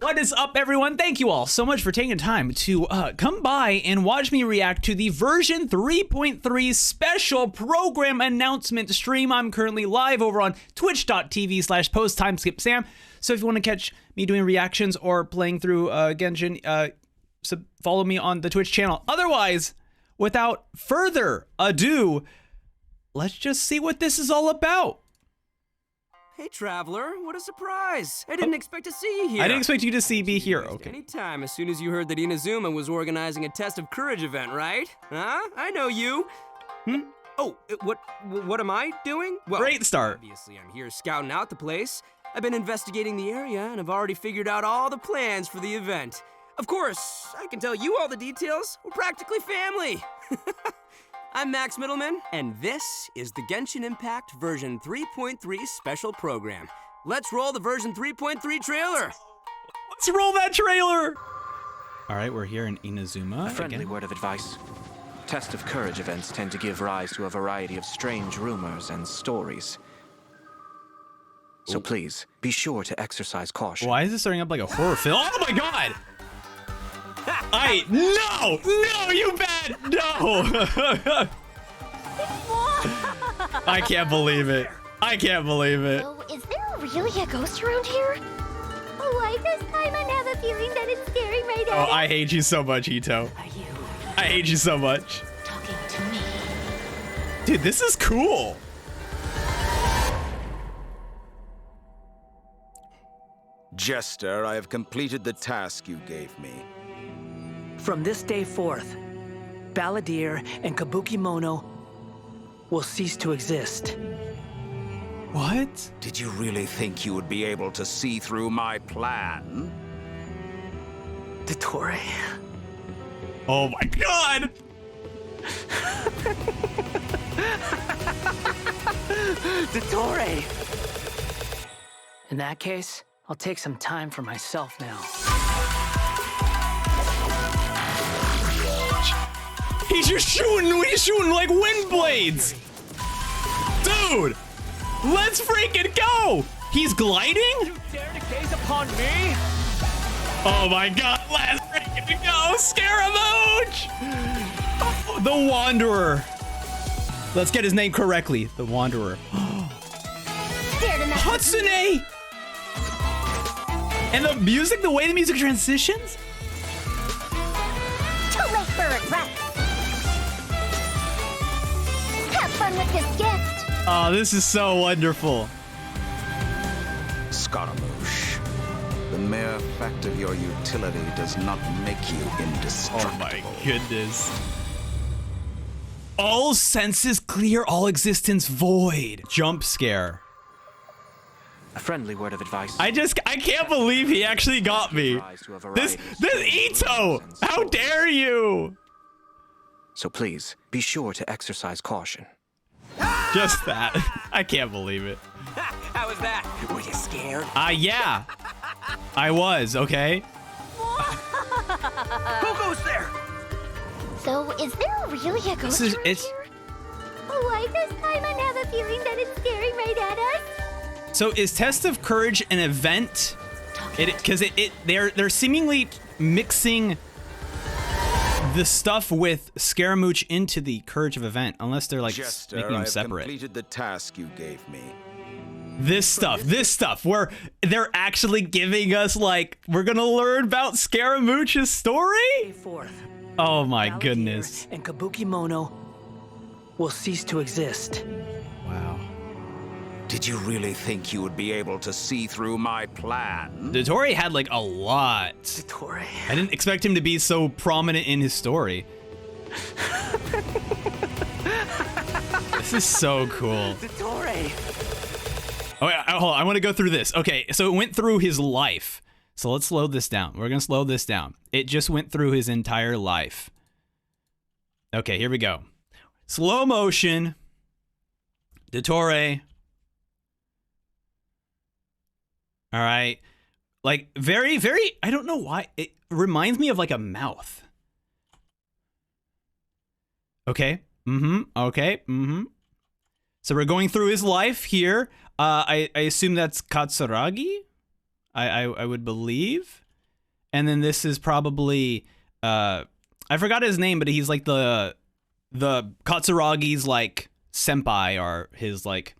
What is up, everyone? Thank you all so much for taking time to come by and watch me react to the version 3.3 special program announcement stream. I'm currently live over on twitch.tv/posttimeskipsam. So if you want to catch me doing reactions or playing through Genshin, follow me on the Twitch channel. Otherwise, without further ado, let's just see what this is all about. Hey, Traveler, what a surprise. I didn't expect to see you here. I didn't expect you to see me here, okay. Anytime, as soon as you heard that Inazuma was organizing a Test of Courage event, right? Huh? I know you. Oh, what am I doing? Well, great start. Obviously, I'm here scouting out the place. I've been investigating the area, and I've already figured out all the plans for the event. Of course, I can tell you all the details. We're practically family. I'm Max Middleman, and this is the Genshin Impact version 3.3 special program. Let's roll the version 3.3 trailer. Let's roll that trailer. All right, we're here in Inazuma. A friendly word of advice. Test of Courage events tend to give rise to a variety of strange rumors and stories. So please, be sure to exercise caution. Why is this starting up like a horror film? Oh my god! No, you bad, no! I can't believe it. I can't believe it. So, is there really a ghost around here? Why this time I have a feeling that it's staring right at us? I hate you so much, Ito. Are you I hate you so much. talking to me? Dude, this is cool. Jester, I have completed the task you gave me. From this day forth, Balladeer and Kabuki-mono will cease to exist. What? Did you really think you would be able to see through my plan? Dottore. Oh my god! Dottore! In that case, I'll take some time for myself now. He's shooting like wind blades! Dude! Let's freaking go! He's gliding? You dare to gaze upon me? Oh my god, let's freaking go! Scaramouche! Oh, the Wanderer. Let's get his name correctly. The Wanderer. Hatsune! And the music, the way the music transitions? Too late for regret. Have fun with this gift. Oh, this is so wonderful. Scaramouche, the mere fact of your utility does not make you indestructible. Oh my goodness. All senses clear, all existence void. Jump scare. A friendly word of advice. I can't believe he actually got me. This Ito! How dare you? So please, be sure to exercise caution. Just that. I can't believe it. How was that? Were you scared? Yeah. I was, okay? Who goes there? So, is there really a ghost around here? Why this time I have a feeling that it's staring right at us? So is Test of Courage an event? Because they're seemingly mixing the stuff with Scaramouche into the Courage of event, unless they're like Jester, making them I have separate. completed the task you gave me. This stuff, where they're actually giving us like, we're gonna learn about Scaramouche's story? Forth, Oh my Balladeer goodness. and Kabuki-mono will cease to exist. Wow. Did you really think you would be able to see through my plan? Dottore had like a lot. Dottore. I didn't expect him to be so prominent in his story. This is so cool. Dottore. Oh, yeah, hold on. I want to go through this. Okay, so it went through his life. So let's slow this down. We're going to slow this down. It just went through his entire life. Okay, here we go. Slow motion. Dottore. All right. Like, very, very, I don't know why. It reminds me of like a mouth. Okay. Okay. So we're going through his life here. I assume that's Katsuragi? I would believe. And then this is probably I forgot his name, but he's like the Katsuragi's like senpai, or his like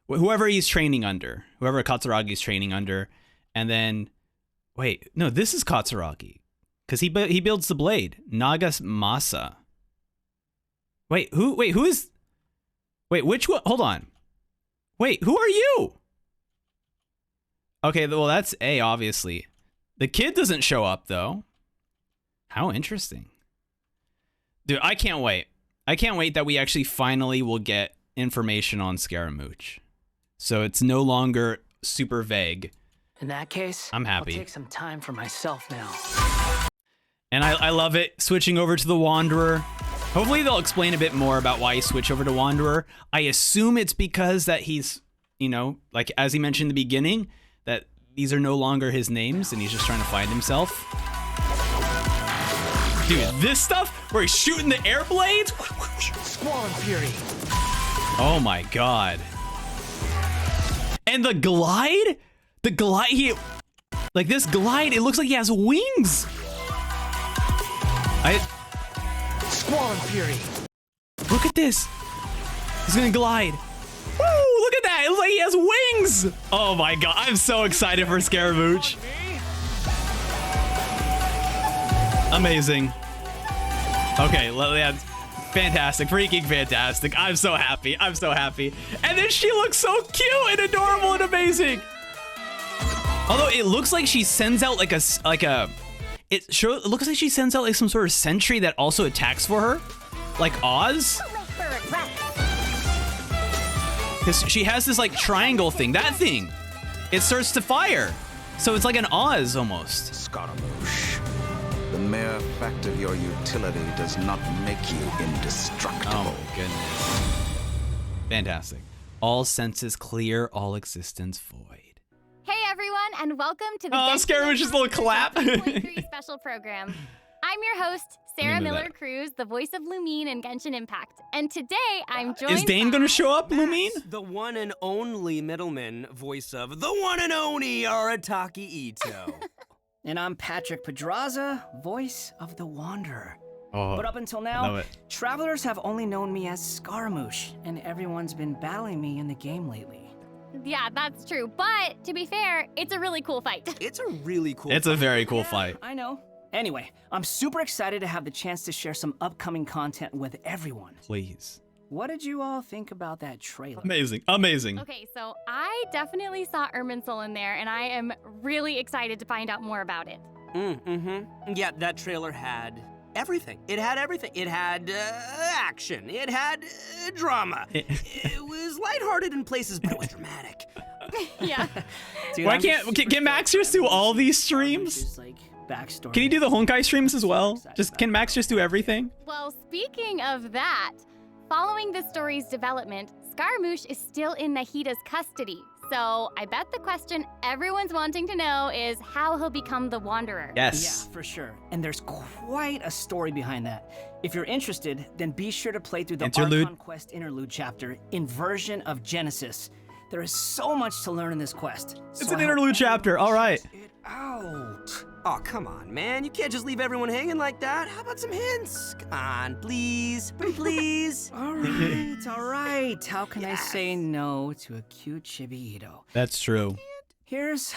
whoever he's training under, whoever Katsuragi's training under. And then wait, no, this is Katsuragi, because he builds the blade. Nagamasa. Wait, who is? Wait, which one? Hold on. Wait, who are you? Okay, well that's A, obviously. The kid doesn't show up though. How interesting. Dude, I can't wait. I can't wait that we actually finally will get information on Scaramouche. So it's no longer super vague. In that case, I'm happy. I'll take some time for myself now. And I love it, switching over to the Wanderer. Hopefully they'll explain a bit more about why he switched over to Wanderer. I assume it's because that he's, you know, like as he mentioned in the beginning, that these are no longer his names and he's just trying to find himself. Dude, this stuff where he's shooting the air blades. Squall and Fury. Oh my god. And the glide? The glide, like this glide, it looks like he has wings. Squall and Fury. Look at this. He's gonna glide. Woo, look at that. It looks like he has wings. Oh my god, I'm so excited for Scaramouche. Amazing. Okay, yeah, fantastic, freaking fantastic. I'm so happy. I'm so happy. And then she looks so cute and adorable and amazing. Although it looks like she sends out like it looks like she sends out like some sort of sentry that also attacks for her, like Oz. Because she has this like triangle thing. That thing, it starts to fire. So it's like an Oz almost. Scaramouche, the mere fact of your utility does not make you indestructible. Oh my goodness. Fantastic. All senses clear, all existence void. Hey everyone, and welcome to the Scaramouche's little clap. 2.3 special program. I'm your host, Sarah Remember Miller that. Cruz, the voice of Lumine in Genshin Impact. And today I'm joined Is Dane gonna show up, Lumine? The one and only middleman voice of the one and only Arataki Ito. And I'm Patrick Pedraza, voice of the Wanderer. Oh, But up until love now, it. travelers have only known me as Scaramouche, and everyone's been battling me in the game lately. Yeah, that's true. But to be fair, it's a really cool fight. It's a really cool It's a very cool fight. I know. Anyway, I'm super excited to have the chance to share some upcoming content with everyone. Please. What did you all think about that trailer? Amazing. Amazing. Okay, so I definitely saw Irminsul in there, and I am really excited to find out more about it. Yeah, that trailer had everything. It had everything. It had action. It had drama. It was lighthearted in places, but it was dramatic. Yeah. Dude, Why I'm can't super can Max just do all these streams? Scaramouche's, like, backstory. Can he do the Honkai streams as well? Just can Max just do everything? Well, speaking of that, following the story's development, Scaramouche is still in Nahida's custody. So I bet the question everyone's wanting to know is how he'll become the Wanderer. Yes. Yeah, for sure. And there's quite a story behind that. If you're interested, then be sure to play through the Interlude. Archon Quest Interlude chapter, Inversion of Genesis. There is so much to learn in this quest. It's an interlude chapter. All right. It out. Oh, come on, man. You can't just leave everyone hanging like that. How about some hints? Come on, please. Pretty please. All right. How can I say no to a cute chibi Ito? That's true. Here's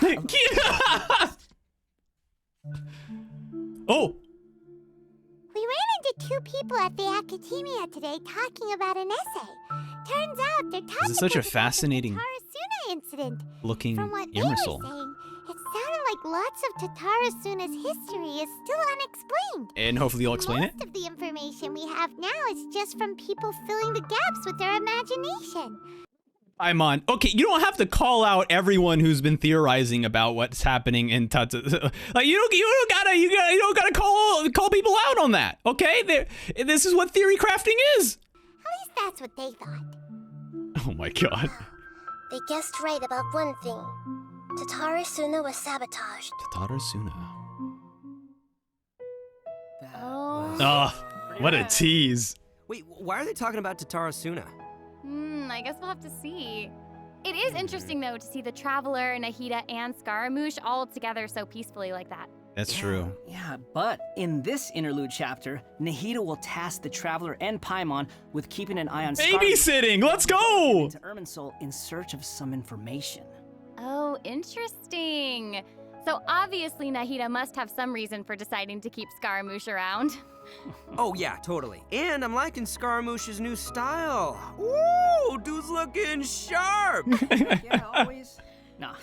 Oh, We ran into two people at the academia today talking about an essay. Turns out they're talking this is such a about the fascinating Tatarasuna incident. looking From what they Irminsul. were saying, it sounded like lots of Tatarasuna's history is still unexplained. And hopefully you'll explain it. Most of the information we have now is just from people filling the gaps with their imagination. I'm on. Okay, you don't have to call out everyone who's been theorizing about what's happening in Tata. Like you don't gotta call people out on that. Okay, this is what theory crafting is. At least that's what they thought. Oh my god. They guessed right about one thing. Tatarasuna was sabotaged. Tatarasuna. Oh. Oh, what a tease. Wait, why are they talking about Tatarasuna? I guess we'll have to see. It is interesting, though, to see the Traveler, Nahida, and Scaramouche all together so peacefully like that. That's true. Yeah, but in this interlude chapter, Nahida will task the Traveler and Paimon with keeping an eye on Babysitting, let's go! to Irminsul in search of some information. Oh, interesting. So obviously Nahida must have some reason for deciding to keep Scaramouche around. Oh yeah, totally. And I'm liking Scaramouche's new style. Ooh, dude's looking sharp. Yeah, always. No.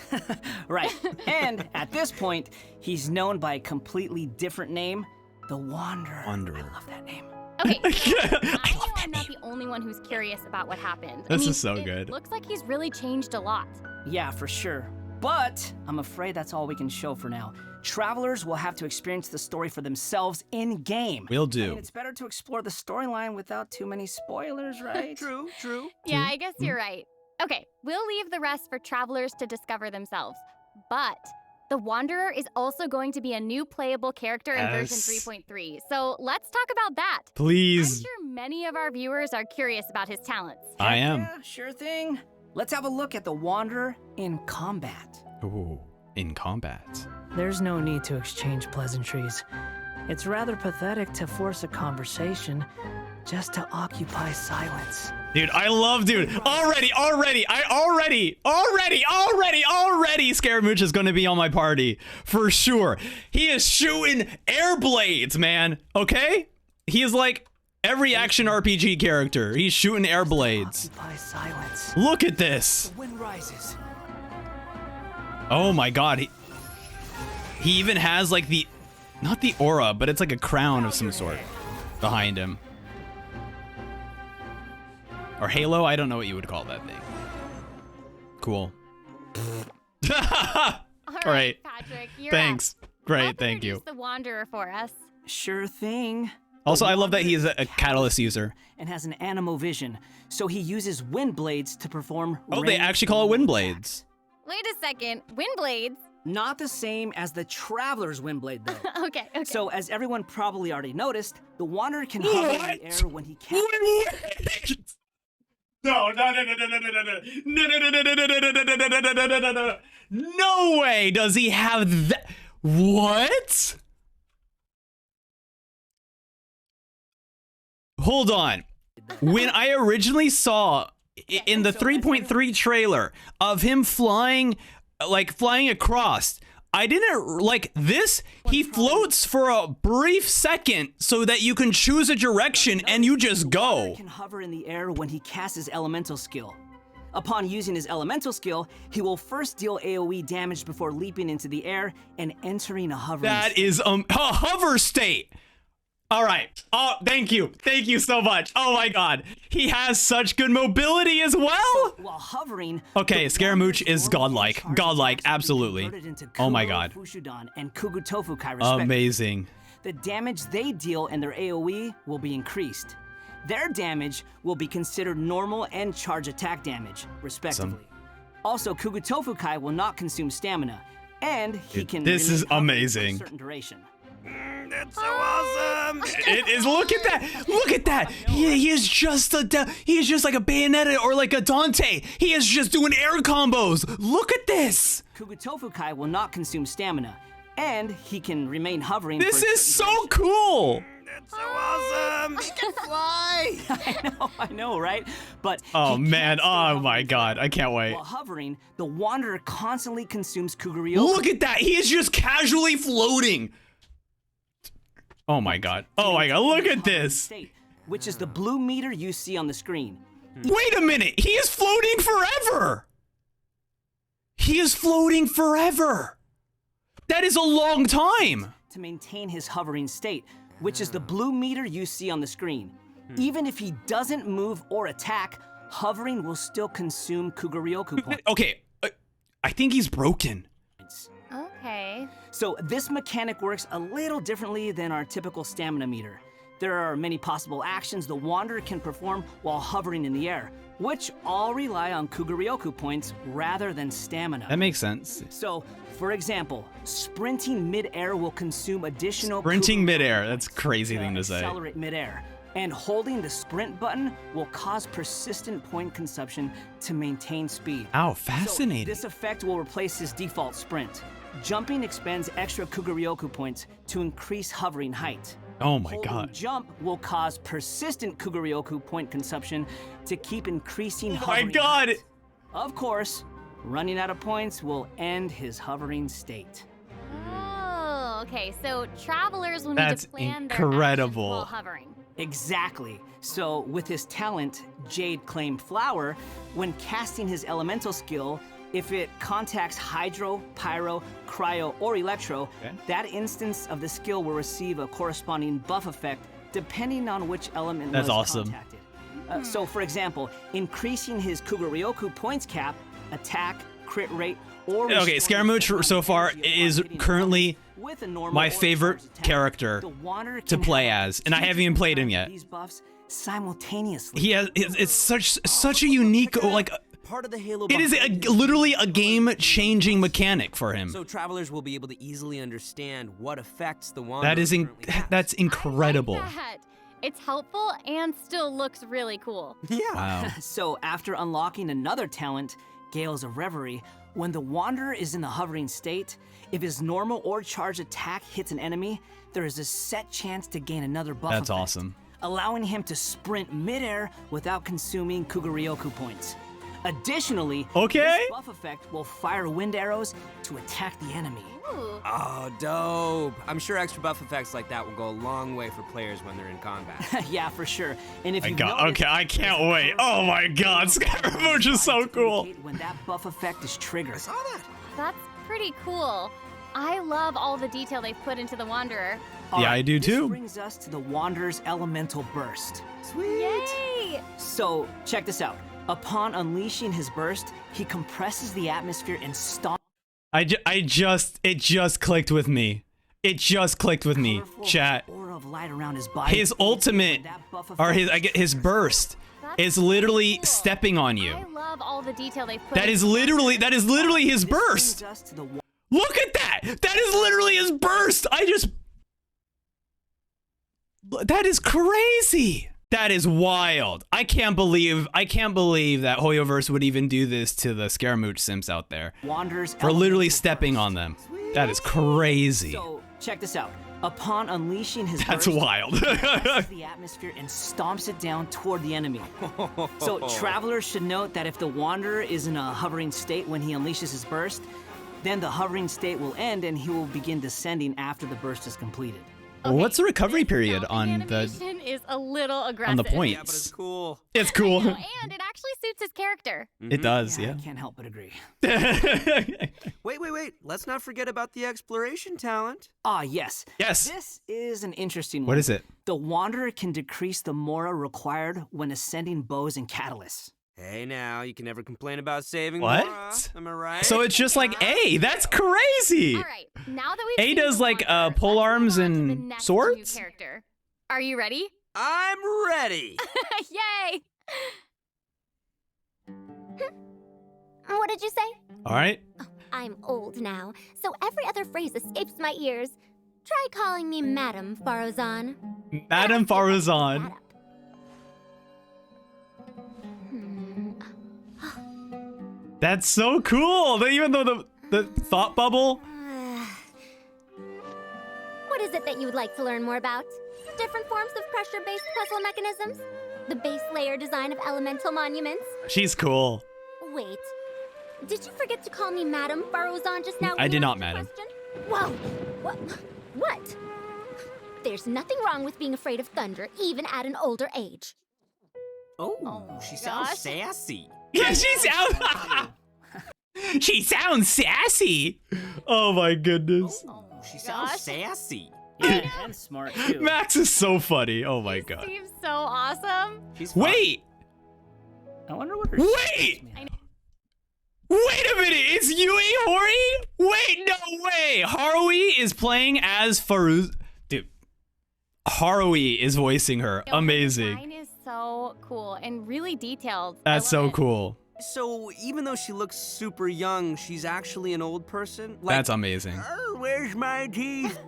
Right. And at this point, he's known by a completely different name, the Wanderer. Wanderer. I love that name. Okay, I know I'm not the only one who's curious about what happened. This is so good. Looks like he's really changed a lot. Yeah, for sure. But I'm afraid that's all we can show for now. Travelers will have to experience the story for themselves in-game. Will I do. mean, it's better to explore the storyline without too many spoilers, right? True, true. Yeah, I guess you're right. Okay, we'll leave the rest for travelers to discover themselves. But the Wanderer is also going to be a new playable character in version 3.3. So let's talk about that. Please. I'm sure many of our viewers are curious about his talents. I am. Yeah, sure thing. Let's have a look at the Wanderer in combat. Ooh, in combat. There's no need to exchange pleasantries. It's rather pathetic to force a conversation just to occupy silence. Dude, I love, dude. Already, Scaramouche is gonna be on my party. For sure. He is shooting air blades, man. Okay? He is like every action RPG character. He's shooting air blades. Occupy silence. Look at this. The wind rises. Oh my god. He even has like the, not the aura, but it's like a crown of some sort behind him. Or halo? I don't know what you would call that thing. Cool. All right. Patrick, you're Thanks. up. Great, Help thank you. introduce the Wanderer for us. Sure thing. Also, I love that he is a catalyst user. And has an animo vision, so he uses wind blades to perform. Oh, they ranged actually call it wind attacks. blades. Wait a second, wind blades? Not the same as the Traveler's wind blade, though. Okay. So, as everyone probably already noticed, the Wanderer can hover in the air when he can. No way does he have that. What? Hold on. When I originally saw in the 3.3 trailer of him flying, like flying across, I didn't like this. He floats for a brief second so that you can choose a direction and you just go. Can hover in the air when he casts his elemental skill. Upon using his elemental skill, he will first deal AoE damage before leaping into the air and entering a hovering That state. is a hover state. All right. Oh, thank you. Thank you so much. Oh my god. He has such good mobility as well. While hovering, Okay, the Scaramouche Wanderer's is normal godlike. charge Godlike, attacks will be absolutely. converted into Oh my Kuro, god. Fushudan, and Kugutofukai respectively. Amazing. The damage they deal and their AoE will be increased. Their damage will be considered normal and charge attack damage, respectively. Also, Kugutofukai will not consume stamina, and he Dude, can. this remain is hovering for amazing. a certain duration. That's so awesome. It is. Look at that. Look at that. He is just he is just like a Bayonetta or like a Dante. He is just doing air combos. Look at this. Kugutofukai will not consume stamina, and he can remain hovering. This for a is so certain cool. That's so awesome. He can fly. duration. I know, right? But Oh he man. can't stay Oh hovering my god. forever. I can't wait. While hovering, the Wanderer constantly consumes Kuguryoku. Look at that. He is just casually floating. Oh my god. Oh my god. Look at this. State, which is the blue meter you see on the screen. Wait a minute. He is floating forever. He is floating forever. That is a long time. To maintain his hovering state, which is the blue meter you see on the screen. Even if he doesn't move or attack, hovering will still consume Kuguryoku points. Okay. I think he's broken. Okay. So this mechanic works a little differently than our typical stamina meter. There are many possible actions the Wanderer can perform while hovering in the air, which all rely on Kuguryoku points rather than stamina. That makes sense. So, for example, sprinting mid-air will consume additional Sprinting Kuguryoku midair. That's a crazy to thing to say. accelerate mid-air. And holding the sprint button will cause persistent point consumption to maintain speed. Ow, So fascinating. this effect will replace his default sprint. Jumping expends extra Kuguryoku points to increase hovering height. Oh my Holding god. jump will cause persistent Kuguryoku point consumption to keep increasing Oh my hovering god. height. Of course, running out of points will end his hovering state. Oh, okay. So travelers will need That's to plan incredible. their actions while hovering. Exactly. So with his talent, Jade Claim Flower, when casting his elemental skill, if it contacts Hydro, Pyro, Cryo, or Electro, that instance of the skill will receive a corresponding buff effect depending on which element That's was awesome. contacted. So for example, increasing his Kuguryoku points cap, attack, crit rate, or Okay, restoring Scaramouche the so far energy upon is hitting a currently buff with a normal my or favorite charged attack. character The Wanderer to can play have as, and I two haven't even played him kinds of yet. These buffs simultaneously. He has it's such a unique like Part of the Halo. it is literally a game-changing mechanic for him. So travelers will be able to easily understand what affects the Wanderer. That is that's incredible. I like that. It's helpful and still looks really cool. Yeah. Wow. So after unlocking another talent, Gales of Reverie, when the Wanderer is in the hovering state, if his normal or charged attack hits an enemy, there is a set chance to gain another buff That's effect, awesome. allowing him to sprint midair without consuming Kuguryoku points. Additionally, Okay. this buff effect will fire wind arrows to attack the enemy. Ooh. Oh, dope. I'm sure extra buff effects like that will go a long way for players when they're in combat. Yeah, for sure. And if My you god. Okay, I can't wait. Oh my god, Scaramouche is so cool. when that buff effect is triggered. I saw that. That's pretty cool. I love all the detail they've put into the Wanderer. Yeah, I do This too. brings us to the Wanderer's elemental burst. Sweet. Yay! So, check this out. Upon unleashing his burst, he compresses the atmosphere and stomps It just clicked with me. It just clicked with me. Chat. aura of light around his body. His ultimate That buff or effect his burst is literally stepping on you. I love all the detail they've put That is into literally his This burst. brings us to the Look at that! That is literally his burst! That is crazy! That is wild. I can't believe that Hoyoverse would even do this to the Scaramouche Sims out there. Wanderer's For literally elemental stepping burst. on them. That is crazy. So, check this out. Upon unleashing his That's burst, wild. he compresses the atmosphere and stomps it down toward the enemy. So travelers should note that if the Wanderer is in a hovering state when he unleashes his burst, then the hovering state will end and he will begin descending after the burst is completed. What's the recovery this period jumping on the animation is a little aggressive. on the Yeah, but it's points? cool. It's cool. Oh, and it actually suits his character. It does, I yeah. can't help but agree. Wait. Let's not forget about the exploration talent. Ah, yes. Yes. This is an interesting one. What is it? The Wanderer can decrease the mora required when ascending bows and catalysts. Hey, now you can never complain about saving What? Laura. Am I right? So it's just like A. That's crazy. All right, now that we've A seen does the like Wanderer, pole let's move arms on to the and next swords? new character. Are you ready? I'm ready. Yay! What did you say? All right. I'm old now, so every other phrase escapes my ears. Try calling me Madam Farozan. Madame Faruzan. That's so cool. Even though the thought bubble. What is it that you would like to learn more about? Different forms of pressure-based puzzle mechanisms? The base layer design of elemental monuments? She's cool. Wait, did you forget to call me Madam Farozan just now? I when did you not, asked the madam. question? Whoa, what? There's nothing wrong with being afraid of thunder, even at an older age. Oh, she sounds sassy. Yeah, she sounds. She sounds sassy. Oh my goodness. She sounds Gosh. sassy. Yeah, and smart too. Max is so funny. Oh my god. Seems so awesome. She's fun. Wait. I wonder what her Wait. Wait a minute. It's Yui Hori? Wait, no way. Haruhi is playing as Faruz. Dude. Haruhi is voicing her. The Amazing. design is so cool and really detailed. That's I so love it. cool. So even though she looks super young, she's actually an old person. Like, That's amazing. Where's my teeth?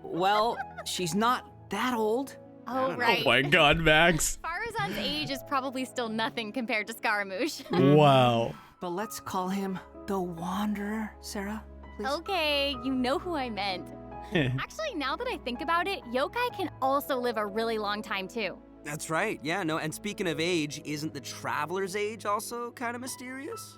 Well, she's not that old. Oh, right. Oh my god, Max. Faruzan's age is probably still nothing compared to Scaramouche. Wow. But let's call him the Wanderer, Sarah. please? Okay, you know who I meant. Actually, now that I think about it, yokai can also live a really long time too. That's right, yeah, no, and speaking of age, isn't the traveler's age also kind of mysterious?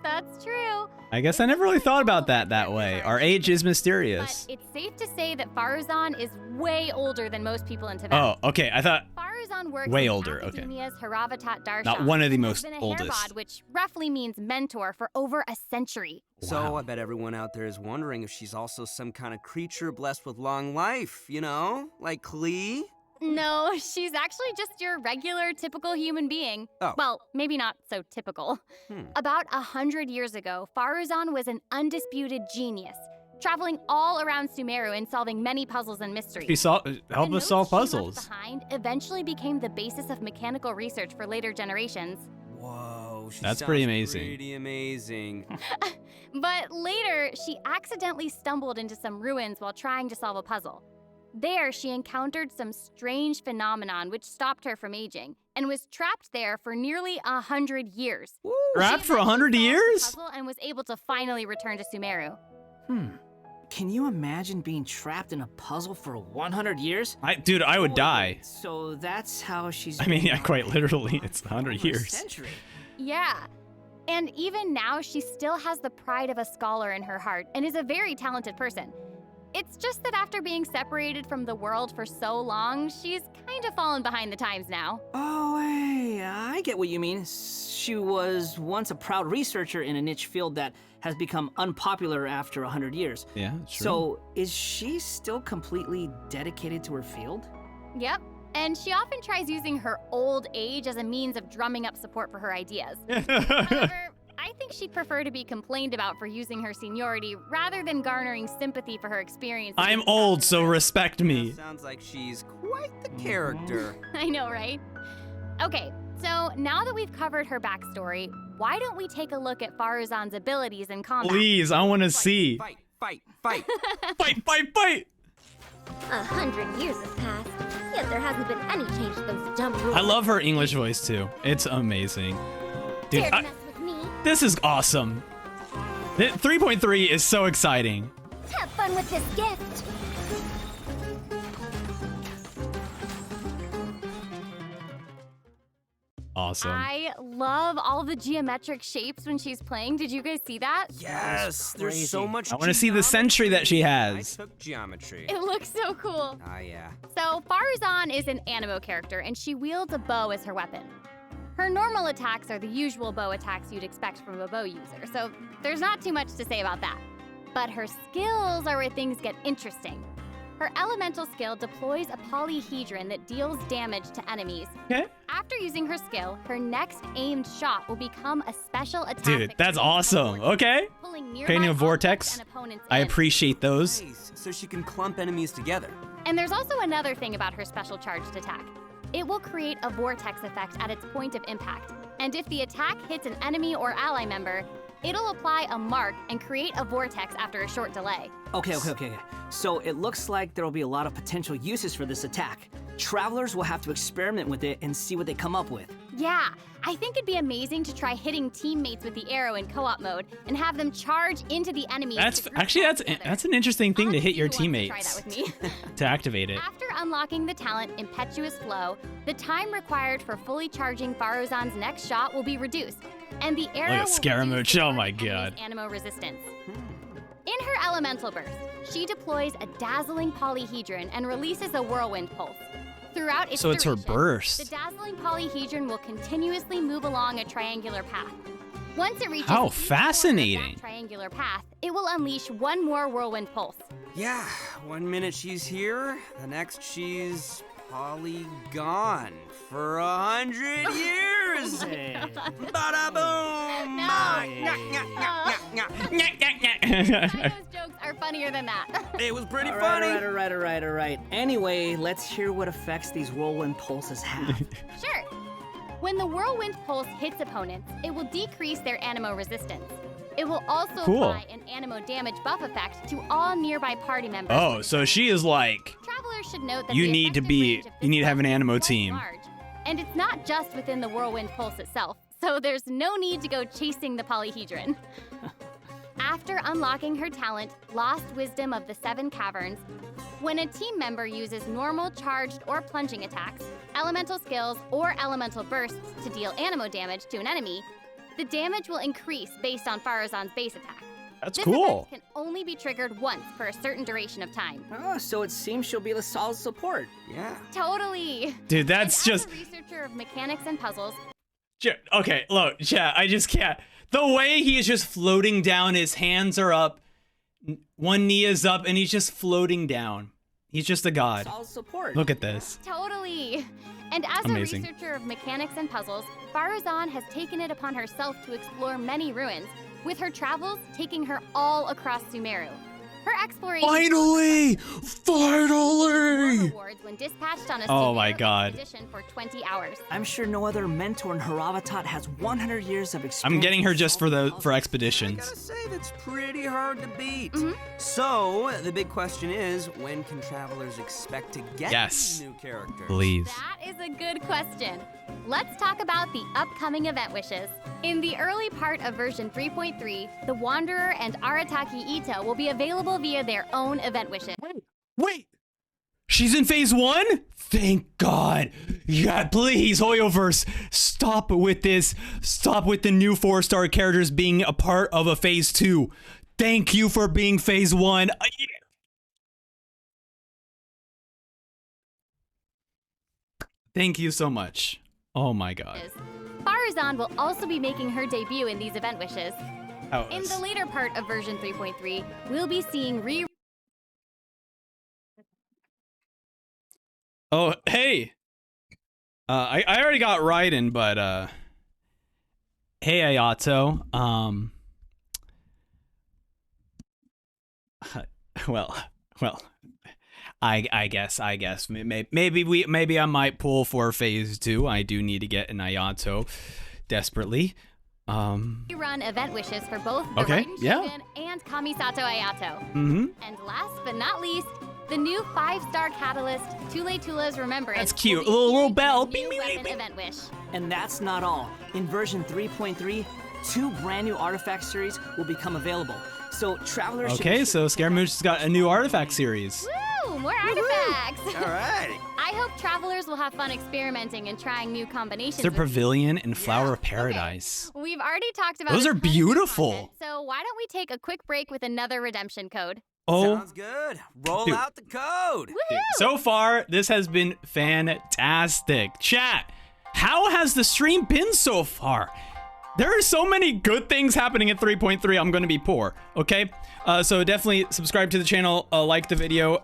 That's true. I guess I never really thought about that way. Our age is mysterious. But it's safe to say that Faruzan is way older than most people in Tibet. Oh, okay. I thought Faruzan works way in older, okay. academia's Haravatat Darshan. Not one of the most He's been a oldest. Hairbod, which roughly means mentor, for over a century. So I bet everyone out there is wondering if she's also some kind of creature blessed with long life, you know? Like Klee? No, she's actually just your regular, typical human being. Oh. Well, maybe not so typical. About 100 years ago, Faruzan was an undisputed genius, traveling all around Sumeru and solving many puzzles and mysteries. Help us solve puzzles. The notes she left behind eventually became the basis of mechanical research for later generations. Whoa, she That's sounds pretty amazing. Pretty amazing. But later, she accidentally stumbled into some ruins while trying to solve a puzzle. There, she encountered some strange phenomenon which stopped her from aging, and was trapped there for nearly 100 years. Trapped for 100 She eventually solved the years? puzzle and was able to finally return to Sumeru. Can you imagine being trapped in a puzzle for 100 years? Dude, I would die. So that's how she's. I mean, yeah, been quite alive literally, it's 100 for a years. century. Yeah. And even now, she still has the pride of a scholar in her heart and is a very talented person. It's just that after being separated from the world for so long, she's kind of fallen behind the times now. Oh, hey, I get what you mean. She was once a proud researcher in a niche field that has become unpopular after 100 years. Yeah, sure. So, is she still completely dedicated to her field? Yep. And she often tries using her old age as a means of drumming up support for her ideas. However, I think she'd prefer to be complained about for using her seniority rather than garnering sympathy for her experience. I'm old, so respect me. Sounds like she's quite the character. I know, right? Okay, so now that we've covered her backstory, why don't we take a look at Faruzan's abilities in combat? Please, I want to see. Fight. Fight, fight, fight! 100 years have passed, yet there hasn't been any change to those dumb rules. I love her English voice too. It's amazing. Dude, Dare to mess with me? this is awesome. 3.3 is so exciting. Have fun with this gift. Awesome. I love all the geometric shapes when she's playing. Did you guys see that? Yes, there's so much. I want to see the century that she I has. took geometry. It looks so cool. Ah, yeah. So Faruzan is an animo character, and she wields a bow as her weapon. Her normal attacks are the usual bow attacks you'd expect from a bow user, so there's not too much to say about that. But her skills are where things get interesting. Her elemental skill deploys a polyhedron that deals damage to enemies. Okay. After using her skill, her next aimed shot will become a special attack. Dude, that that's creates a awesome. vortex, Okay. pulling nearby Creating a objects vortex. and opponents I in. appreciate those. Nice. So she can clump enemies together. And there's also another thing about her special charged attack. It will create a vortex effect at its point of impact. And if the attack hits an enemy or ally member, it'll apply a mark and create a vortex after a short delay. Okay. So it looks like there'll be a lot of potential uses for this attack. Travelers will have to experiment with it and see what they come up with. Yeah, I think it'd be amazing to try hitting teammates with the arrow in co-op mode and have them charge into the enemies. That's to group actually up that's together. an interesting thing I'll to have hit your see who wants to teammates Try that with me. to activate it. After unlocking the talent Impetuous Flow, the time required for fully charging Faruzan's next shot will be reduced, and the arrow at will Scaramouche, reduce the oh my target enemy's God. Animo resistance. In her elemental burst, she deploys a dazzling polyhedron and releases a whirlwind pulse. Throughout its So it's her duration, burst. the dazzling polyhedron will continuously move along a triangular path. Once it reaches How each corner of fascinating. that triangular path, it will unleash one more whirlwind pulse. Yeah, 1 minute she's here, the next she's gone for 100 years. Bada boom! Those jokes are funnier than that. It was pretty All funny. right. Anyway, let's hear what effects these whirlwind pulses have. Sure. When the whirlwind pulse hits opponents, it will decrease their animo resistance. It will also Cool. apply an animo damage buff effect to all nearby party members. Oh, so she is like, Travelers should note that You the need to effective be- range of you need to this have an buff is animo quite team. large. And it's not just within the whirlwind pulse itself, so there's no need to go chasing the polyhedron. After unlocking her talent, Lost Wisdom of the Seven Caverns, when a team member uses normal, charged, or plunging attacks, elemental skills, or elemental bursts to deal anemo damage to an enemy, the damage will increase based on Farazan's base attack. That's This cool. event can only be triggered once for a certain duration of time. Oh, so it seems she'll be the solid support. Yeah. Totally. Dude, that's And just... as a researcher of mechanics and puzzles, Okay, look, chat, I just can't. The way he is just floating down, his hands are up, one knee is up, and he's just floating down. He's just a god. Solid support. Look at this. totally. And as Amazing. a researcher of mechanics and puzzles, Farazan has taken it upon herself to explore many ruins, with her travels taking her all across Sumeru. Her exploration Finally! more Finally! rewards when dispatched on a Oh my Sumeru God. expedition for 20 hours. I'm sure no other mentor in Haravatat has 100 years of experience. I'm getting her just for solving for puzzles. I expeditions. gotta say, that's pretty hard to beat. Mhm. So, the big question is, when can travelers expect to get Yes. these new characters? Please. That is a good question. Let's talk about the upcoming event wishes. In the early part of version 3.3, the Wanderer and Arataki Ito will be available via their own event wishes. Wait! She's in phase 1? Thank God. Yeah, please, Hoyoverse, stop with this. Stop with the new 4-star characters being a part of a phase 2. Thank you for being phase 1. Thank you so much. Oh my God. Farazan will also be making her debut in these event wishes. Oh, In the later part of version 3.3, we'll be seeing oh, hey. I already got Raiden, but hey Ayato. Well, I guess maybe I might pull for phase 2. I do need to get an Ayato desperately. run event wishes for both the Okay, Raiden yeah. Shogun and Kamisato Ayato. Mm-hmm. And last but not least, the new 5-star catalyst, Tule Tula's Remembrance. That's cute. will be Little issued bell. with a new Bing, bing, weapon bing. event wish. And that's not all. In version 3.3, 2 brand new artifact series will become available. So travelers should be Okay, sure so to check out- Scaramouche's got a new artifact series. Woo! More artifacts! All right. I hope travelers will have fun experimenting and trying new combinations. Their with pavilion and Flower of Paradise. We've already talked about Those a are ton of new beautiful. content, so why don't we take a quick break with another redemption code? Oh, Sounds good. Roll Dude. out the code. Woohoo! so far, this has been fantastic. Chat, how has the stream been so far? There are so many good things happening at 3.3. I'm going to be poor, okay? So definitely subscribe to the channel, like the video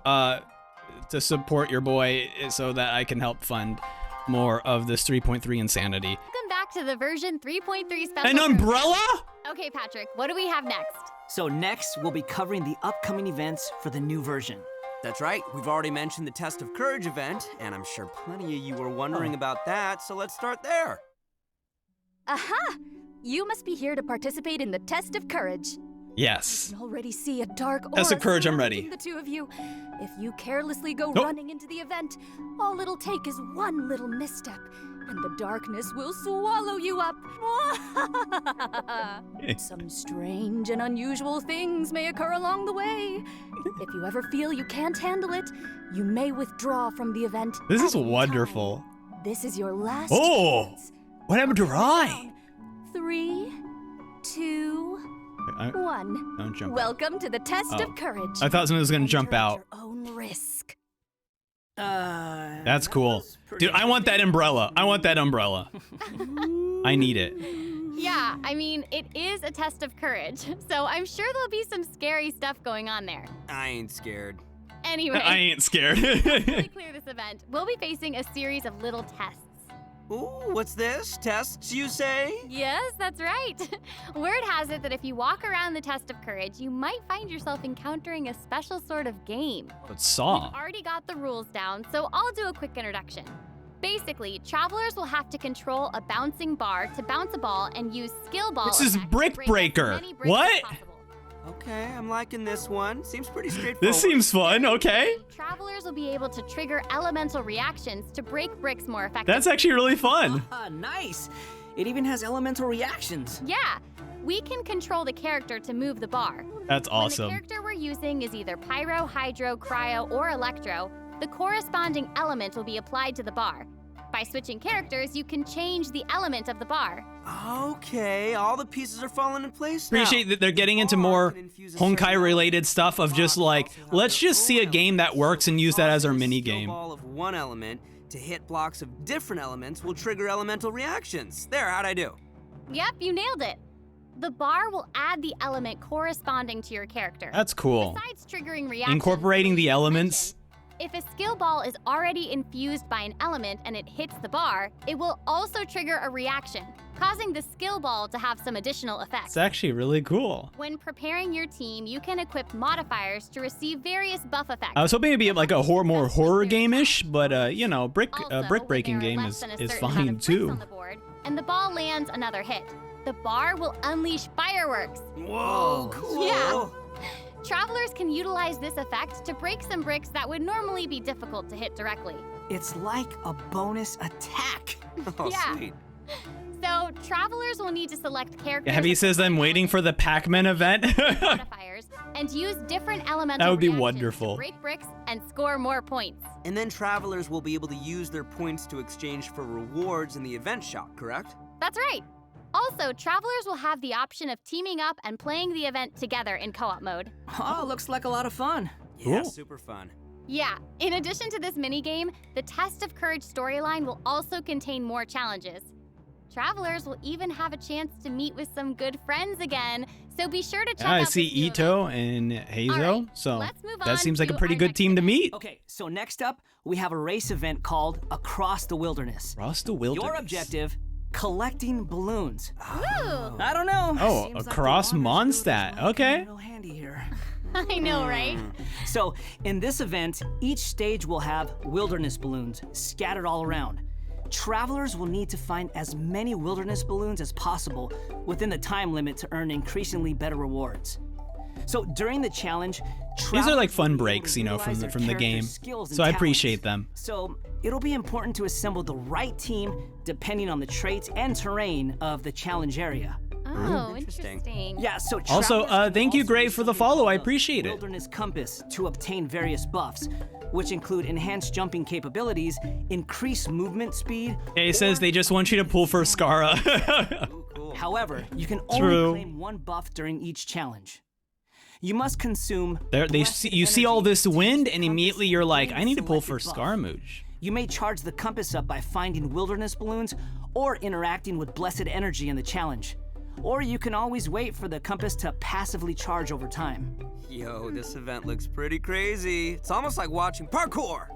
to support your boy so that I can help fund more of this 3.3 insanity. Welcome back to the version 3.3 special. An umbrella? Okay, Patrick, what do we have next? So next, we'll be covering the upcoming events for the new version. That's right. We've already mentioned the Test of Courage event, and I'm sure plenty of you were wondering about that, so let's start there. Aha! You must be here to participate in the Test of Courage. Yes. I can already see a dark aura Test of Courage, I'm ready. surrounding the two of you. If you carelessly go Nope. running into the event, all it'll take is one little misstep, and the darkness will swallow you up. Some strange and unusual things may occur along the way. If you ever feel you can't handle it, you may withdraw from the event. This is at any wonderful. time. This is your last Oh! chance. What happened to Rai? 3, 2, 1. Don't jump. Welcome to the Test Oh. of Courage. I thought someone was going to Enter jump at out. your own risk. That's that cool. was pretty Dude, I want that umbrella. I want that umbrella. I need it. Yeah, I mean, it is a test of courage, so I'm sure there'll be some scary stuff going on there. I ain't scared. Anyway, I ain't scared. to really clear this event, we'll be facing a series of little tests. Ooh, what's this? Tests, you say? Yes, that's right. Word has it that if you walk around the test of courage, you might find yourself encountering a special sort of game. But Saw. We've already got the rules down, so I'll do a quick introduction. Basically, travelers will have to control a bouncing bar to bounce a ball and use skill ball This is effects to Brick break as Breaker. many bricks as What? possible. Okay, I'm liking this one. Seems pretty straightforward. This seems fun. Okay. Travelers will be able to trigger elemental reactions to break bricks more effectively. That's actually really fun. Nice! It even has elemental reactions. Yeah. we can control the character to move the bar. That's awesome. When the character we're using is either pyro, hydro, cryo, or electro, the corresponding element will be applied to the bar. By switching characters, you can change the element of the bar. Okay, all the pieces are falling in place Appreciate now. that they're getting into more Honkai related stuff of just like, let's just see a game that works and use that as our mini game. Ball of one element to hit blocks of different elements will trigger elemental reactions. There, how'd I do? Yep, you nailed it. The bar will add the element corresponding to your character. That's cool. Besides triggering reactions, Incorporating the elements. if a skill ball is already infused by an element and it hits the bar, it will also trigger a reaction, causing the skill ball to have some additional effects. It's actually really cool. When preparing your team, you can equip modifiers to receive various buff effects. I was hoping it'd be like a more horror game-ish, but you know, brick Also, breaking when there are game less than a is certain amount fine of bricks too. on the board, and the ball lands another hit, the bar will unleash fireworks. Whoa, cool. Yeah. Travelers can utilize this effect to break some bricks that would normally be difficult to hit directly. It's like a bonus attack. Oh, Yeah. sweet. So, travelers will need to select characters. Heavy says I'm waiting for the Pac-Man event. modifiers and use different elemental That would be reactions wonderful. to break bricks and score more points. And then travelers will be able to use their points to exchange for rewards in the event shop, correct? That's right. Also, travelers will have the option of teaming up and playing the event together in co-op mode. Oh, looks like a lot of fun. Yeah, Cool. super fun. Yeah, in addition to this minigame, the Test of Courage storyline will also contain more challenges. Travelers will even have a chance to meet with some good friends again, so be sure to check Yeah, I out see this new Ito event. and Hazo, Alright, so let's move that on seems like a to pretty our good next team to event. meet. Okay, so next up, we have a race event called Across the Wilderness. Across the wilderness. Your objective, collecting balloons. Ooh, I don't know. Oh, Seems like across the water's good Mondstadt. as well. Okay. Real handy here. I know, right? So, in this event, each stage will have wilderness balloons scattered all around. Travelers will need to find as many wilderness balloons as possible within the time limit to earn increasingly better rewards. So during the challenge, These are like travelers fun will be able breaks, to you know, utilize their from the character's game. skills and So I talents. appreciate them. So it'll be important to assemble the right team depending on the traits and terrain of the challenge area. Oh, Interesting. interesting. Yeah, so Also, travelers can thank you, also Gray, use for the something follow. called I the appreciate it. Wilderness Compass to obtain various buffs, which include enhanced jumping capabilities, increased movement speed. Yeah, he says they just want you to pull for Skara. However, you can only True. claim one buff during each challenge. You must consume. You see all blessed this energy wind, to and use the immediately compass you're like, and I need to pull for selected buff. Scaramouche. You may charge the compass up by finding wilderness balloons or interacting with blessed energy in the challenge. Or you can always wait for the compass to passively charge over time. Yo, this event looks pretty crazy. It's almost like watching parkour.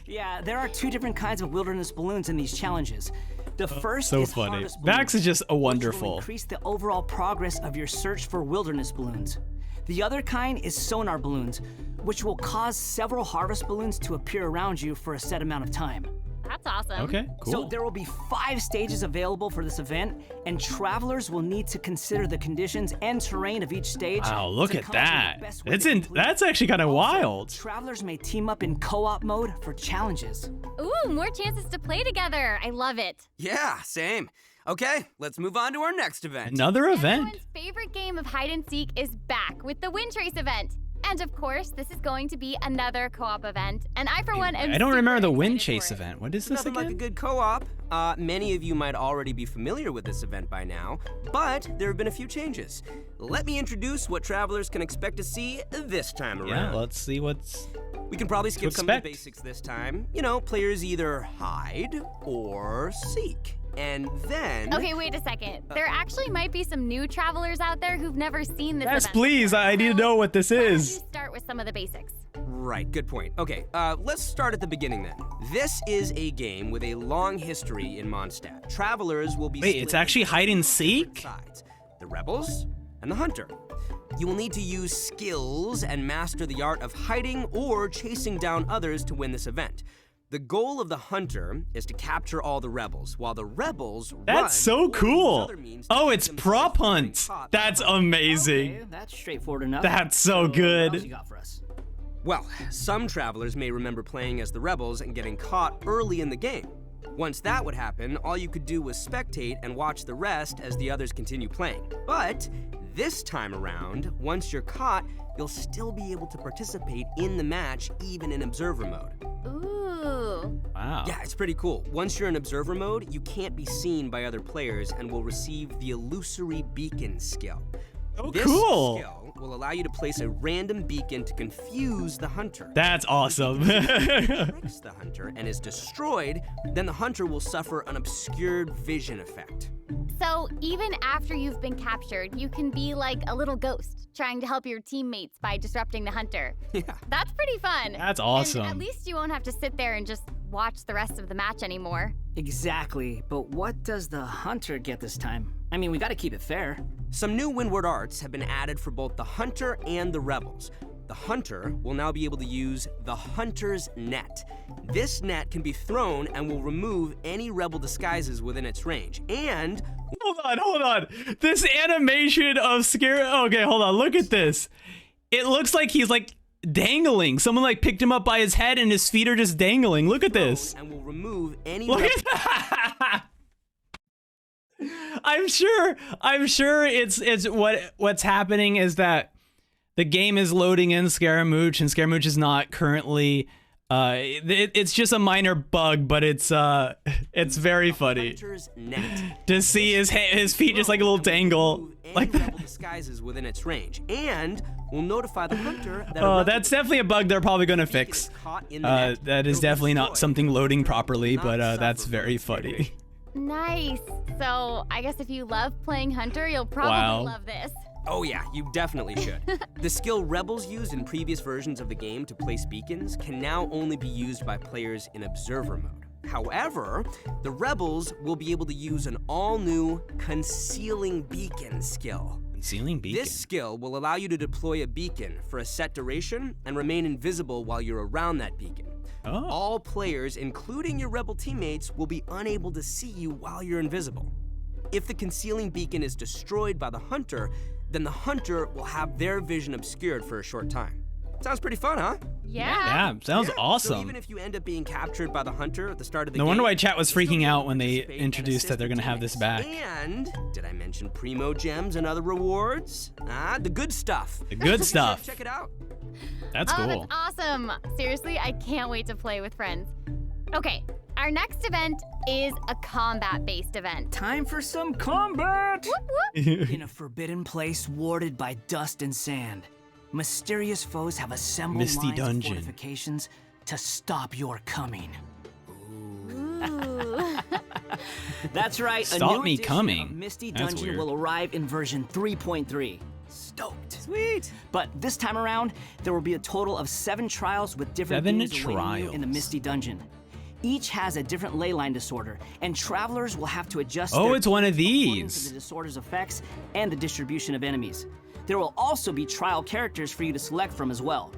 Yeah, there are two different kinds of wilderness balloons in these challenges. The first So is funny. harvest Vax is balloons, just a which will wonderful. increase the overall progress of your search for wilderness balloons. The other kind is sonar balloons, which will cause several harvest balloons to appear around you for a set amount of time. That's awesome. Okay, So cool. there will be 5 stages available for this event, and travelers will need to consider the conditions and terrain of each stage. Wow, look to at come up with the that. best way to complete. That's actually kind of Also, wild. Travelers may team up in co-op mode for challenges. Ooh, more chances to play together. I love it. Yeah, same. Okay, let's move on to our next event. Another event. Everyone's favorite game of hide and seek is back with the Wind Trace event. And of course, this is going to be another co-op event. And I, for one, am I don't super remember the excited Wind for Chase it. event. What is this Nothing like a again? good co-op. Many of you might already be familiar with this event by now, but there have been a few changes. Let me introduce what travelers can expect to see this time Yeah, around. let's see what's. We can probably skip some of the expect. basics this time. You know, players either hide or seek. And then... Okay, wait a second. There actually might be some new travelers out there who've never seen this Yes, event. please. I need to know what this Why don't is. you start with some of the basics? Right, good point. Okay, let's start at the beginning then. This is a game with a long history in Mondstadt. Travelers will be Wait, split it's actually into hide and two different seek? sides, the rebels and the hunter. You will need to use skills and master the art of hiding or chasing down others to win this event. The goal of the hunter is to capture all the rebels, while the rebels run That's so or use cool. other means to Oh, keep it's themselves prop from being hunt. caught. That's amazing. Okay, that's straightforward enough. That's so good. What else you got for us? Well, some travelers may remember playing as the rebels and getting caught early in the game. Once that would happen, all you could do was spectate and watch the rest as the others continue playing. But this time around, once you're caught, you'll still be able to participate in the match even in observer mode. Ooh. Wow. Yeah, it's pretty cool. Once you're in observer mode, you can't be seen by other players and will receive the illusory beacon skill. Oh, This cool. skill will allow you to place a random beacon to confuse the hunter. That's awesome. If it tricks the hunter and is destroyed, then the hunter will suffer an obscured vision effect. So even after you've been captured, you can be like a little ghost trying to help your teammates by disrupting the hunter. Yeah. That's pretty fun. That's awesome. And at least you won't have to sit there and just watch the rest of the match anymore. Exactly, but what does the hunter get this time? I mean, we gotta keep it fair. Some new Windward arts have been added for both the hunter and the rebels. The hunter will now be able to use the hunter's net. This net can be thrown and will remove any rebel disguises within its range. And Hold on. This animation of scare. Okay, hold on. Look at this. It looks like he's like dangling. Someone like picked him up by his head and his feet are just dangling. Look at this. and will remove any Look at that. I'm sure it's what's happening is that the game is loading in Scaramouche and Scaramouche is not currently it's just a minor bug, but it's very funny hunter's net. to see his feet just like a little dangle like that. Rebel disguises within its range, and will notify the hunter that. Oh, that's definitely a bug they're probably gonna fix. That is definitely not something loading properly, but that's very funny. Nice. So I guess if you love playing Hunter, you'll probably love this. Oh yeah, you definitely should. The skill rebels used in previous versions of the game to place beacons can now only be used by players in observer mode. However, the rebels will be able to use an all-new concealing beacon skill. Concealing beacon. This skill will allow you to deploy a beacon for a set duration and remain invisible while you're around that beacon. Oh. All players, including your rebel teammates, will be unable to see you while you're invisible. If the concealing beacon is destroyed by the hunter, then the hunter will have their vision obscured for a short time. Sounds pretty fun, huh? Yeah, sounds So awesome. even if you end up being captured by the hunter at the start of the No game, wonder why chat was you still freaking get out to when they participate and introduced that they're assist gonna have this back. And did I mention primo gems and other rewards? The good stuff. The good stuff. Check it out. That's cool. Oh, that's awesome. Seriously, I can't wait to play with friends. Okay, our next event is a combat-based event. Time for some combat! Whoop, whoop. In a forbidden place warded by dust and sand, mysterious foes have assembled Misty lines dungeon. of fortifications to stop your coming. Ooh. That's right, Stop a new me edition coming. of Misty That's Dungeon weird. will arrive in version 3.3. Stoked. Sweet. But this time around, there will be a total of 7 trials with different 7 themes awaiting you in the trials. Misty Dungeon. Each has a different ley line disorder, and travelers will have to adjust Oh, their it's one of according to these. the disorder's effects and the distribution of enemies. There will also be trial characters for you to select from as well.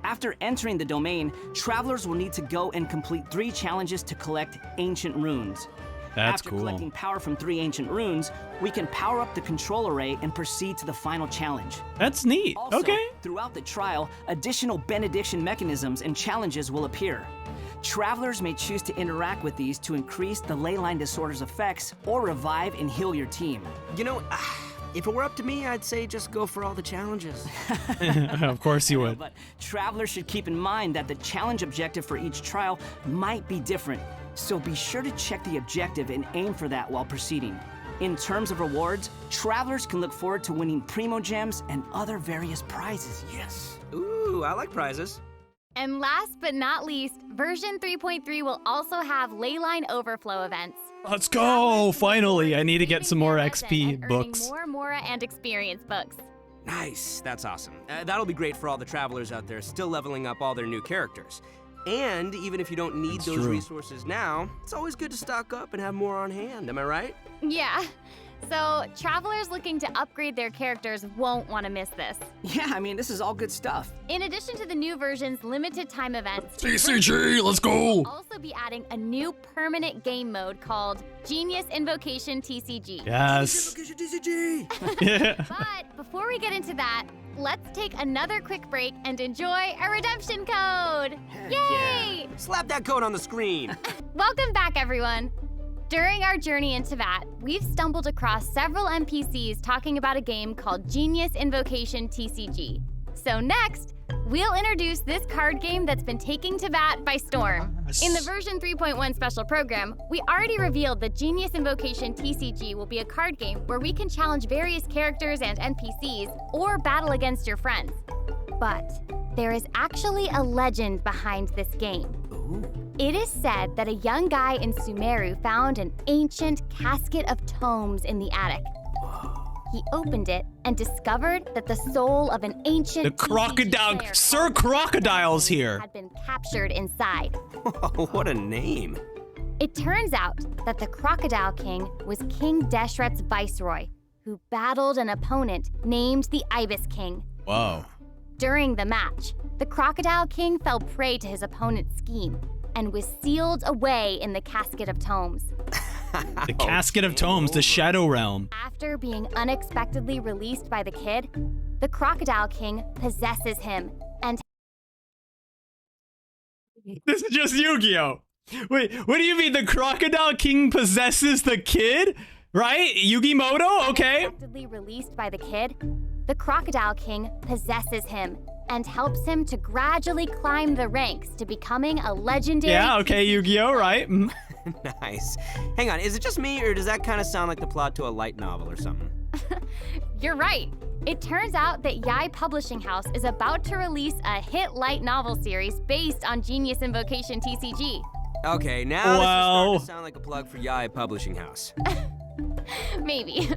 After entering the domain, travelers will need to go and complete 3 challenges to collect ancient runes. That's After cool. collecting power from 3 ancient runes, we can power up the control array and proceed to the final challenge. That's neat. Also, Okay. throughout the trial, additional benediction mechanisms and challenges will appear. Travelers may choose to interact with these to increase the ley line disorder's effects or revive and heal your team. You know, if it were up to me, I'd say just go for all the challenges. Of course you would. But travelers should keep in mind that the challenge objective for each trial might be different, so be sure to check the objective and aim for that while proceeding. In terms of rewards, travelers can look forward to winning primo gems and other various prizes. Yes. Ooh, I like prizes. And last but not least, version 3.3 will also have leyline overflow events. Let's go! Finally, I need to get some more XP and books. Earning more Mora and experience books. Nice, that's awesome. That'll be great for all the travelers out there still leveling up all their new characters. And even if you don't need That's those true. resources now, it's always good to stock up and have more on hand, am I right? Yeah. So travelers looking to upgrade their characters won't want to miss this. Yeah, I mean, this is all good stuff. In addition to the new version's limited time events, TCG, let's go! we'll also be adding a new permanent game mode called Genius Invocation TCG. Yes. But before we get into that, let's take another quick break and enjoy a redemption code. code! Yay! Slap that code on the screen. Welcome back, everyone. During our journey into VAT, we've stumbled across several NPCs talking about a game called Genius Invocation TCG. So next, we'll introduce this card game that's been taking to VAT by storm. In the version 3.1 special program, we already revealed that Genius Invocation TCG will be a card game where we can challenge various characters and NPCs or battle against your friends. But there is actually a legend behind this game. It is said that a young guy in Sumeru found an ancient casket of tomes in the attic. He opened it and discovered that the soul of an ancient The crocodile, Sir Crocodile's here. had been captured inside. What a name. It turns out that the Crocodile King was King Deshret's viceroy, who battled an opponent named the Ibis King. Whoa. During the match, the Crocodile King fell prey to his opponent's scheme and was sealed away in the Casket of Tomes. The Casket of Tomes, the Shadow Realm. After being unexpectedly released by the kid, the Crocodile King possesses him and This is just Yu-Gi-Oh! Wait, what do you mean the Crocodile King possesses the kid? Right? Yugi-Moto? Okay. unexpectedly released by the kid, the Crocodile King possesses him and helps him to gradually climb the ranks to becoming a legendary. Yeah, okay, Yu-Gi-Oh, right? Mhm. Nice. Hang on, is it just me, or does that kind of sound like the plot to a light novel or something? You're right. It turns out that Yai Publishing House is about to release a hit light novel series based on Genius Invocation TCG. Okay, now this is Wow. starting to sound like a plug for Yai Publishing House. Maybe.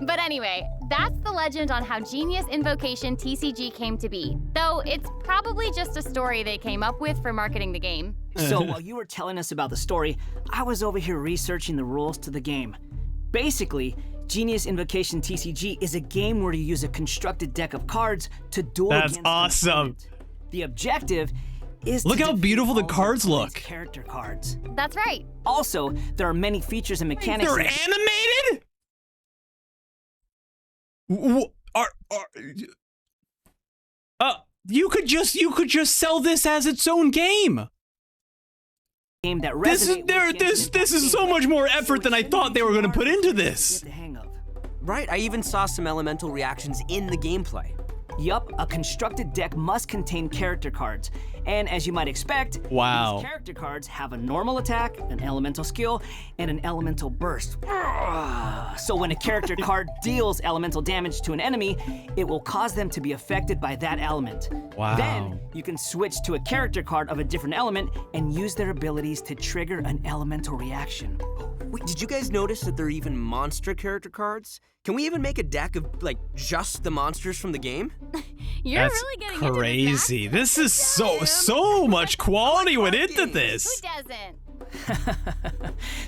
But anyway, that's the legend on how Genius Invocation TCG came to be. Though it's probably just a story they came up with for marketing the game. So while you were telling us about the story, I was over here researching the rules to the game. Basically, Genius Invocation TCG is a game where you use a constructed deck of cards to duel That's against an awesome. opponent. The objective is Look to how defeat beautiful the all of cards your opponent's look. character cards. That's right. Also, there are many features and mechanics. They're animated? You could just sell this as its own game. Game that This is resonate with Genshin this is so gameplay. much more So effort than it I shouldn't thought be they were too going to hard put into to this. get the hang of. Right, I even saw some elemental reactions in the gameplay. Yup, a constructed deck must contain character cards. And as you might expect, Wow. these character cards have a normal attack, an elemental skill, and an elemental burst. So when a character card deals elemental damage to an enemy, it will cause them to be affected by that element. Wow. Then you can switch to a character card of a different element and use their abilities to trigger an elemental reaction. Wait, did you guys notice that there are even monster character cards? Can we even make a deck of, like, just the monsters from the game? You're That's really getting into crazy. this. This is so much quality went into Who this. doesn't?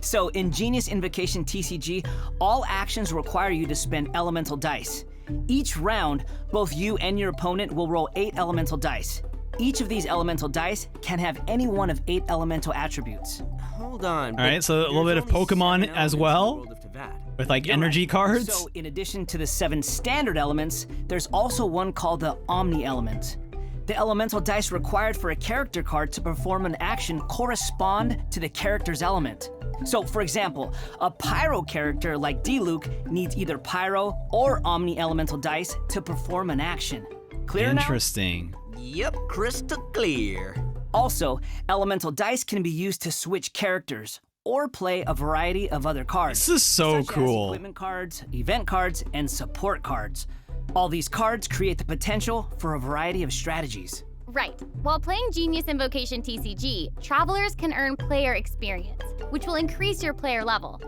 So in Genius Invocation TCG, all actions require you to spend elemental dice. Each round, both you and your opponent will roll 8 elemental dice. Each of these elemental dice can have any one of 8 elemental attributes. Hold on. All right, so a little bit of Pokemon as well, with like energy cards. So in addition to the 7 standard elements, there's also one called the Omni element. The elemental dice required for a character card to perform an action correspond to the character's element. So for example, a Pyro character like D-Luke needs either Pyro or Omni elemental dice to perform an action. Clear now? Interesting. Yep, crystal clear. Also, elemental dice can be used to switch characters or play a variety of other cards. This is so such as cool. equipment cards, event cards, and support cards. All these cards create the potential for a variety of strategies. Right. While playing Genius Invocation TCG, travelers can earn player experience, which will increase your player level.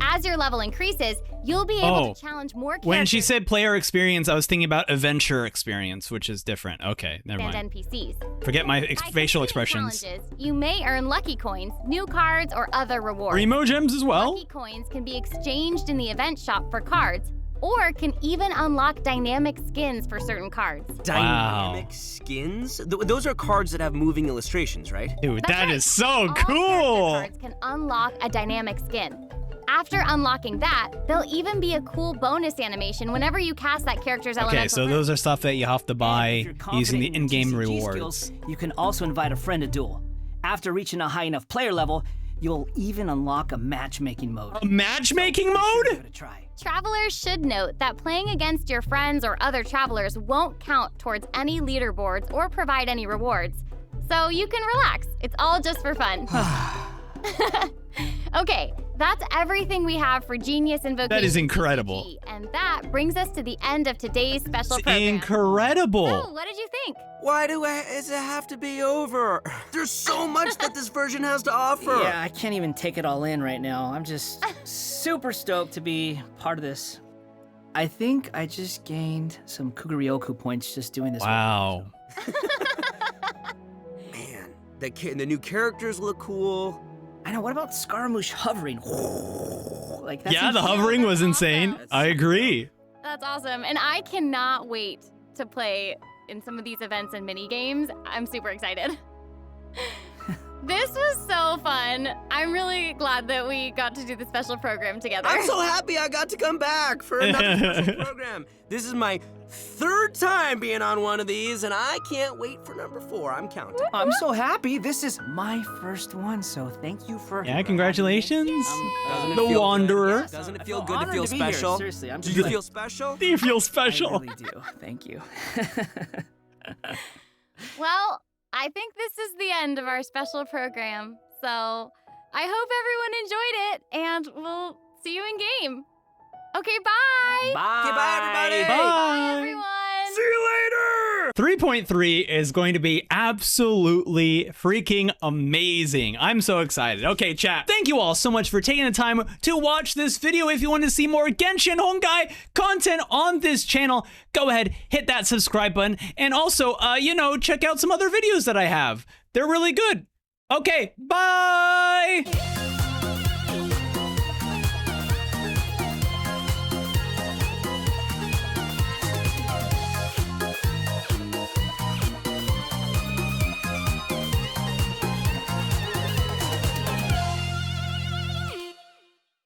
As your level increases, you'll be able to challenge more characters When she said player experience, I was thinking about adventure experience, which is different. Okay, never and mind. NPCs. Forget my By facial completing expressions. challenges, you may earn lucky coins, new cards, or other rewards. Remo gems as well. Lucky coins can be exchanged in the event shop for cards, or can even unlock dynamic skins for certain cards. Dynamic skins? Those are cards that have moving illustrations, right? Dude, That's that right. is so All character cool. cards can unlock a dynamic skin. After unlocking that, there'll even be a cool bonus animation whenever you cast that character's elemental. Okay, so those are stuff that you have to And if buy you're using the confident in your in-game TCG rewards. skills, you can also invite a friend to duel. After reaching a high enough player level, you'll even unlock a matchmaking mode. A matchmaking Give mode? it a try. Travelers should note that playing against your friends or other travelers won't count towards any leaderboards or provide any rewards. So you can relax. It's all just for fun. Okay, that's everything we have for Genius Invocation. That is incredible. TCG, and that brings us to the end of today's special program. Incredible. So, what did you think? Why does it have to be over? There's so much that this version has to offer. Yeah, I can't even take it all in right now. I'm just super stoked to be part of this. I think I just gained some Kuguryoku points just doing this. Wow. Man, the new characters look cool. I know, what about Scaramouche hovering? Like, that's Yeah, the insane. hovering was That's insane. awesome. I agree. That's awesome. And I cannot wait to play in some of these events and mini games. I'm super excited. This was so fun. I'm really glad that we got to do the special program together. I'm so happy I got to come back for another special program. This is my 3rd time being on one of these, and I can't wait for number 4. I'm counting. I'm so happy. This is my first one, so thank you for. Yeah, congratulations. Doesn't it The feel good? Wanderer. Yeah, doesn't it I feel feel good to honored feel to be here. special? Seriously, I'm Do just you like- feel special? Do you feel I special? really do. Thank you. Well, I think this is the end of our special program. So I hope everyone enjoyed it, and we'll see you in game. Okay, bye. Bye. Okay, bye, everybody. Bye, everyone. See you later! 3.3 is going to be absolutely freaking amazing. I'm so excited. Okay, chat. Thank you all so much for taking the time to watch this video. If you want to see more Genshin Honkai content on this channel, go ahead, hit that subscribe button. And also, check out some other videos that I have. They're really good. Okay, bye!